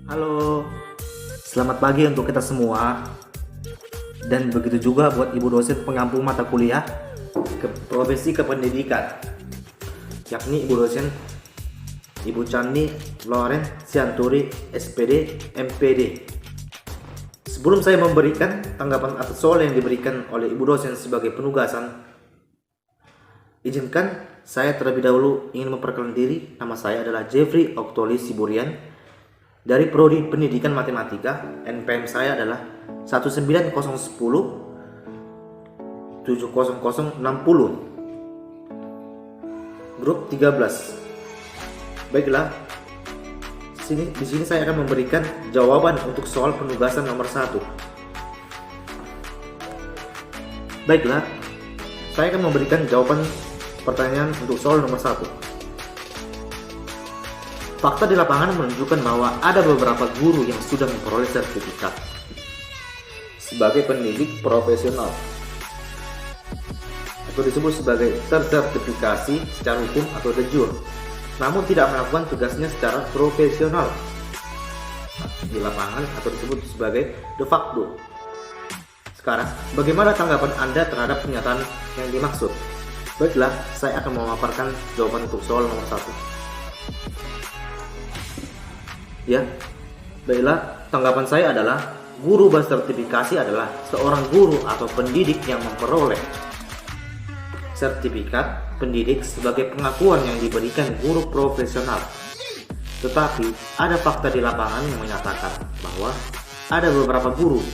Halo, selamat pagi untuk kita semua. Dan begitu juga buat ibu dosen pengampu mata kuliah profesi kependidikan, yakni ibu dosen Ibu Chandi Loren Sianturi SPD MPD. Sebelum saya memberikan tanggapan atas soal yang diberikan oleh ibu dosen sebagai penugasan, izinkan saya terlebih dahulu ingin memperkenalkan diri. Nama saya adalah Jeffrey Oktoli Siburian dari Prodi Pendidikan Matematika. NPM saya adalah 19010 70060, grup 13. Baiklah, di sini saya akan memberikan jawaban untuk soal penugasan nomor 1. Baiklah, saya akan memberikan jawaban pertanyaan untuk soal nomor 1. Fakta di lapangan menunjukkan bahwa ada beberapa guru yang sudah memperoleh sertifikat sebagai pendidik profesional atau disebut sebagai tersertifikasi secara hukum atau de jure, namun tidak melakukan tugasnya secara profesional di lapangan atau disebut sebagai de facto. Sekarang, bagaimana tanggapan Anda terhadap pernyataan yang dimaksud? Baiklah, saya akan memaparkan jawaban untuk soal nomor 1. Ya, baiklah, tanggapan saya adalah guru bersertifikasi adalah seorang guru atau pendidik yang memperoleh sertifikat pendidik sebagai pengakuan yang diberikan guru profesional. Tetapi ada fakta di lapangan yang menyatakan bahwa ada beberapa guru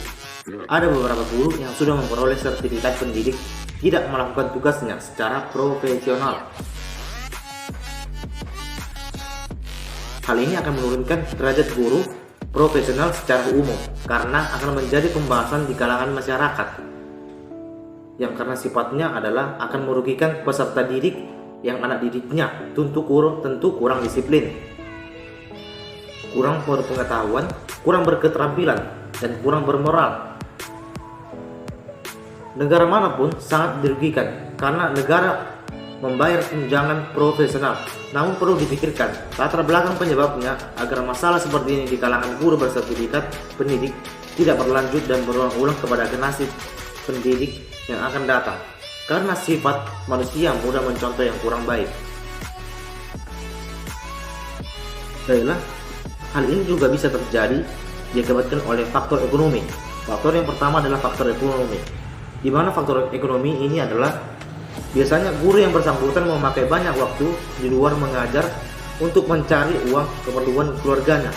yang sudah memperoleh sertifikat pendidik tidak melakukan tugasnya secara profesional. Hal ini akan menurunkan derajat guru profesional secara umum karena akan menjadi pembahasan di kalangan masyarakat, yang karena sifatnya adalah akan merugikan peserta didik yang anak didiknya tentu kurang disiplin, kurang berpengetahuan, kurang berketerampilan, dan kurang bermoral. Negara manapun sangat dirugikan karena negara membayar tunjangan profesional. Namun perlu dipikirkan latar belakang penyebabnya agar masalah seperti ini di kalangan guru bersertifikat pendidik tidak berlanjut dan berulang-ulang kepada generasi pendidik yang akan datang, karena sifat manusia mudah mencontoh yang kurang baik. Baiklah, hal ini juga bisa terjadi diakibatkan oleh faktor ekonomi. Faktor yang pertama adalah faktor ekonomi, di mana faktor ekonomi ini adalah biasanya guru yang bersangkutan memakai banyak waktu di luar mengajar untuk mencari uang keperluan keluarganya.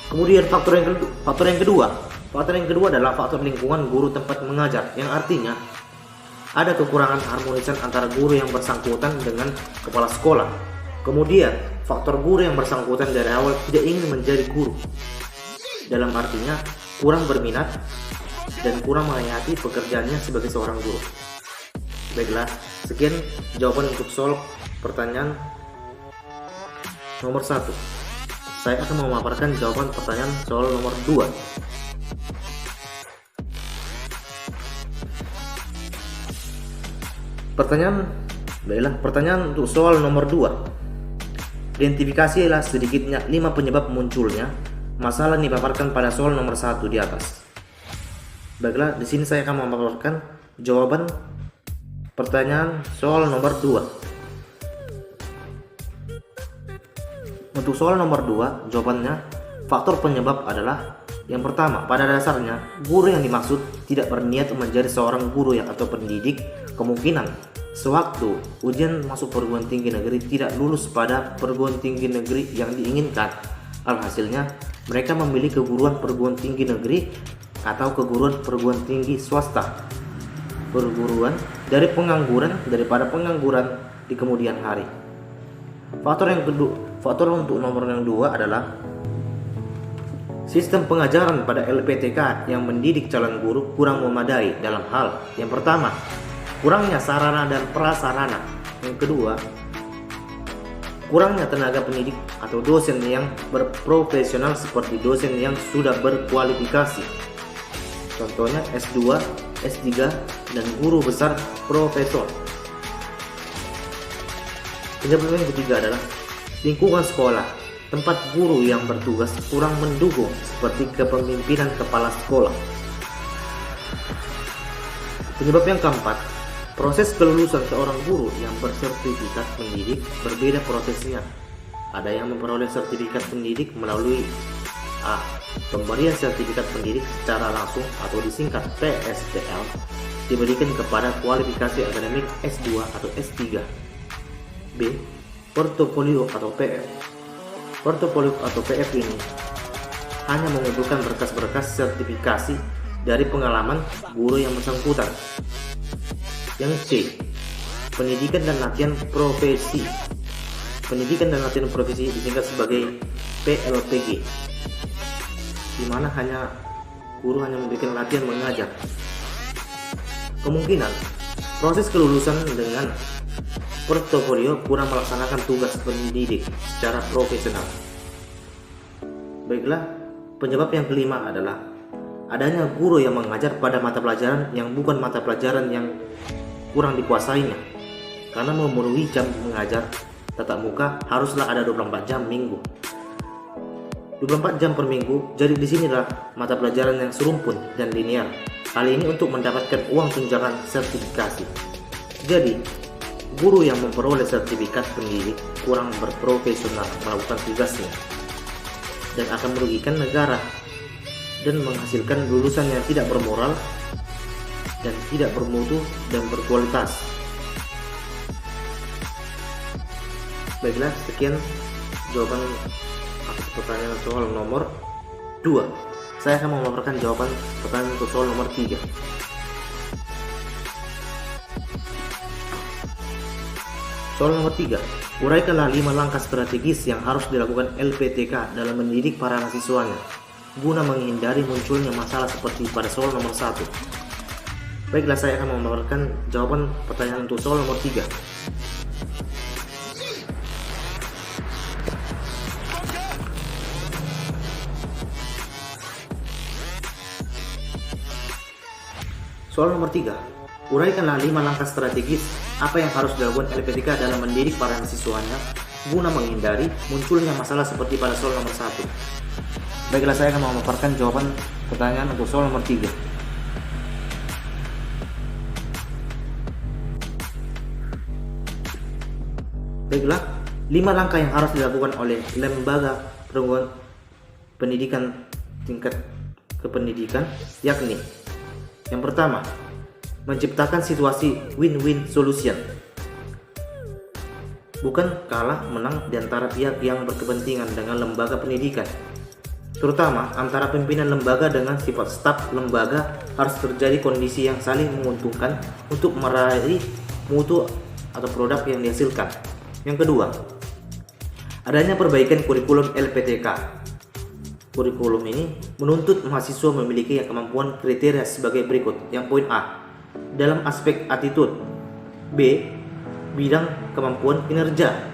Kemudian faktor yang kedua adalah faktor lingkungan guru tempat mengajar, yang artinya ada kekurangan harmonisan antara guru yang bersangkutan dengan kepala sekolah. Kemudian faktor guru yang bersangkutan dari awal tidak ingin menjadi guru, dalam artinya kurang berminat dan kurang menghayati pekerjaannya sebagai seorang guru. Baiklah, sekian jawaban untuk soal pertanyaan nomor 1. Saya akan memaparkan jawaban pertanyaan soal nomor 2. Pertanyaan untuk soal nomor 2. Identifikasilah sedikitnya 5 penyebab munculnya masalah yang dipaparkan pada soal nomor 1 di atas. Baiklah, di sini saya akan memaparkan jawaban pertanyaan soal nomor 2. Untuk soal nomor 2, jawabannya faktor penyebab adalah yang pertama, pada dasarnya guru yang dimaksud tidak berniat menjadi seorang guru atau pendidik. Kemungkinan sewaktu ujian masuk perguruan tinggi negeri tidak lulus pada perguruan tinggi negeri yang diinginkan. Alhasilnya mereka memilih keguruan perguruan tinggi negeri atau keguruan perguruan tinggi swasta, daripada pengangguran di kemudian hari. Faktor untuk nomor yang 2 adalah sistem pengajaran pada LPTK yang mendidik calon guru kurang memadai dalam hal yang pertama, kurangnya sarana dan prasarana. Yang kedua, kurangnya tenaga pendidik atau dosen yang berprofesional seperti dosen yang sudah berkualifikasi, contohnya S2, S3, dan guru besar profesor. Penyebab yang ketiga adalah lingkungan sekolah tempat guru yang bertugas kurang mendukung seperti kepemimpinan kepala sekolah. Penyebab yang keempat, proses kelulusan seorang guru yang bersertifikat pendidik berbeda prosesnya. Ada yang memperoleh sertifikat pendidik melalui A. Pemberian sertifikat pendidik secara langsung atau disingkat PSTL diberikan kepada kualifikasi akademik S2 atau S3. B. Portofolio atau PF. Portofolio atau PF ini hanya mengumpulkan berkas-berkas sertifikasi dari pengalaman guru yang bersangkutan. Yang C. Pendidikan dan latihan profesi. Pendidikan dan latihan profesi disingkat sebagai PLPG, di mana guru hanya memberikan latihan mengajar. Kemungkinan proses kelulusan dengan portofolio kurang melaksanakan tugas pendidik secara profesional. Baiklah, penyebab yang kelima adalah adanya guru yang mengajar pada mata pelajaran yang bukan mata pelajaran yang kurang dikuasainya. Karena memenuhi jam mengajar tatap muka haruslah ada 24 jam minggu. 24 jam per minggu, jadi di sinilah mata pelajaran yang serumpun dan linear. Hal ini untuk mendapatkan uang tunjangan sertifikasi. Jadi, guru yang memperoleh sertifikat pendidik kurang berprofesional melakukan tugasnya dan akan merugikan negara dan menghasilkan lulusan yang tidak bermoral dan tidak bermutu dan berkualitas. Baiklah, sekian jawaban atas pertanyaan soal nomor 2. Saya akan memaparkan jawaban pertanyaan untuk soal nomor 3. Soal nomor 3. Uraikanlah 5 langkah strategis yang harus dilakukan LPTK dalam mendidik para mahasiswanya guna menghindari munculnya masalah seperti pada soal nomor 1. Baiklah, saya akan memaparkan jawaban pertanyaan untuk soal nomor 3. Soal nomor 3. Uraikanlah 5 langkah strategis apa yang harus dilakukan LPTK dalam mendidik para mahasiswanya guna menghindari munculnya masalah seperti pada soal nomor 1. Baiklah, saya akan memaparkan jawaban pertanyaan untuk soal nomor 3. Baiklah, 5 langkah yang harus dilakukan oleh lembaga perguruan pendidikan tingkat kependidikan yakni: yang pertama, menciptakan situasi win-win solution. Bukan kalah menang di antara pihak yang berkepentingan dengan lembaga pendidikan. Terutama antara pimpinan lembaga dengan sifat staf lembaga harus terjadi kondisi yang saling menguntungkan untuk meraih mutu atau produk yang dihasilkan. Yang kedua, adanya perbaikan kurikulum LPTK. Kurikulum ini menuntut mahasiswa memiliki kemampuan kriteria sebagai berikut. Yang poin A, dalam aspek attitude. B, bidang kemampuan kinerja.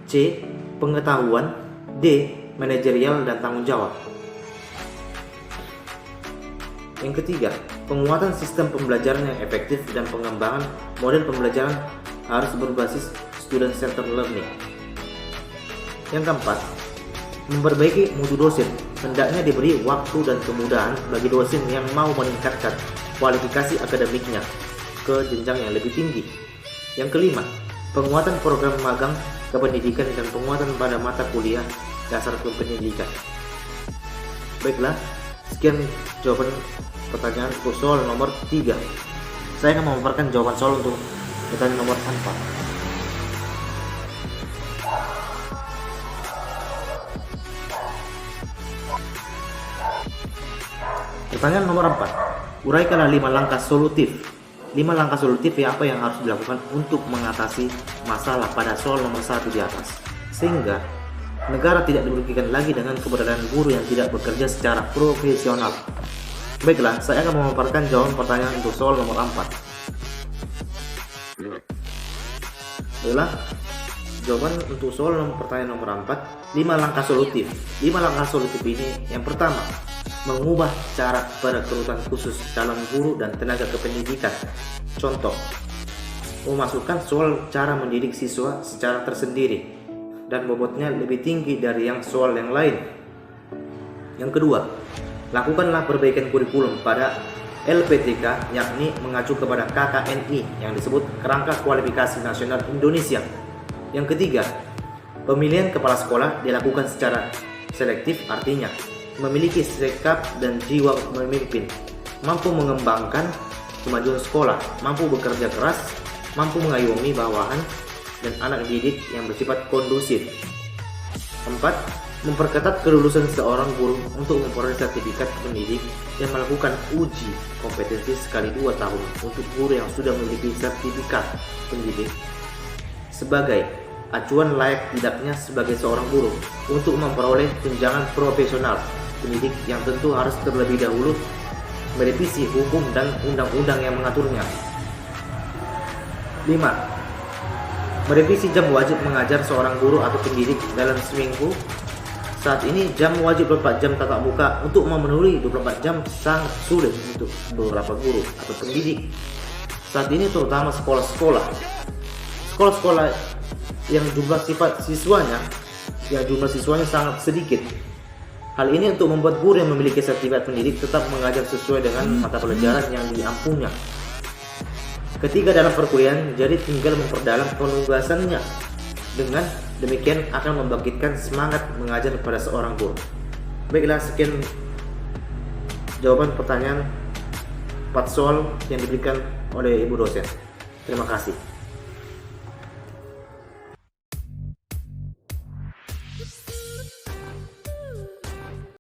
C, pengetahuan. D, manajerial dan tanggung jawab. Yang ketiga, penguatan sistem pembelajaran yang efektif dan pengembangan model pembelajaran harus berbasis student-centered learning. Yang keempat, memperbaiki mutu dosen. Hendaknya diberi waktu dan kemudahan bagi dosen yang mau meningkatkan kualifikasi akademiknya ke jenjang yang lebih tinggi. Yang kelima, penguatan program magang kependidikan dan penguatan pada mata kuliah dasar kependidikan. Baiklah, sekian jawaban pertanyaan untuk soal nomor 3. Saya akan memaparkan jawaban soal untuk pertanyaan nomor 4. Pertanyaan nomor 4. Uraikanlah 5 langkah solutif. 5 langkah solutif apa yang harus dilakukan untuk mengatasi masalah pada soal nomor 1 di atas, sehingga negara tidak dirugikan lagi dengan keberadaan guru yang tidak bekerja secara profesional. Baiklah, saya akan memaparkan jawaban pertanyaan untuk soal nomor 4. Baiklah, jawaban untuk soal pertanyaan nomor 4. 5 langkah solutif. 5 langkah solutif ini, yang pertama, mengubah cara perekrutan khusus calon guru dan tenaga kependidikan. Contoh, memasukkan soal cara mendidik siswa secara tersendiri dan bobotnya lebih tinggi dari yang soal yang lain. Yang kedua, lakukanlah perbaikan kurikulum pada LPTK, yakni mengacu kepada KKNI yang disebut Kerangka Kualifikasi Nasional Indonesia. Yang ketiga, pemilihan kepala sekolah dilakukan secara selektif, artinya memiliki sikap dan jiwa memimpin, mampu mengembangkan kemajuan sekolah, mampu bekerja keras, mampu mengayomi bawahan dan anak didik yang bersifat kondusif. 4. Memperketat kelulusan seorang guru untuk memperoleh sertifikat pendidik dan melakukan uji kompetensi sekali 2 tahun untuk guru yang sudah memiliki sertifikat pendidik sebagai acuan layak tidaknya sebagai seorang guru untuk memperoleh tunjangan profesional pendidik yang tentu harus terlebih dahulu merevisi hukum dan undang-undang yang mengaturnya. 5. Merevisi jam wajib mengajar seorang guru atau pendidik dalam seminggu. Saat ini jam wajib 24 jam tatap muka untuk memenuhi 24 jam sangat sulit untuk beberapa guru atau pendidik. Saat ini terutama sekolah-sekolah yang jumlah siswanya sangat sedikit. Hal ini untuk membuat guru yang memiliki sertifikat pendidik tetap mengajar sesuai dengan mata pelajaran yang diampunya. Ketiga, dalam perkuliahan, jadi tinggal memperdalam penugasannya. Dengan demikian akan membangkitkan semangat mengajar pada seorang guru. Baiklah, sekian jawaban pertanyaan 4 soal yang diberikan oleh Ibu dosen. Terima kasih.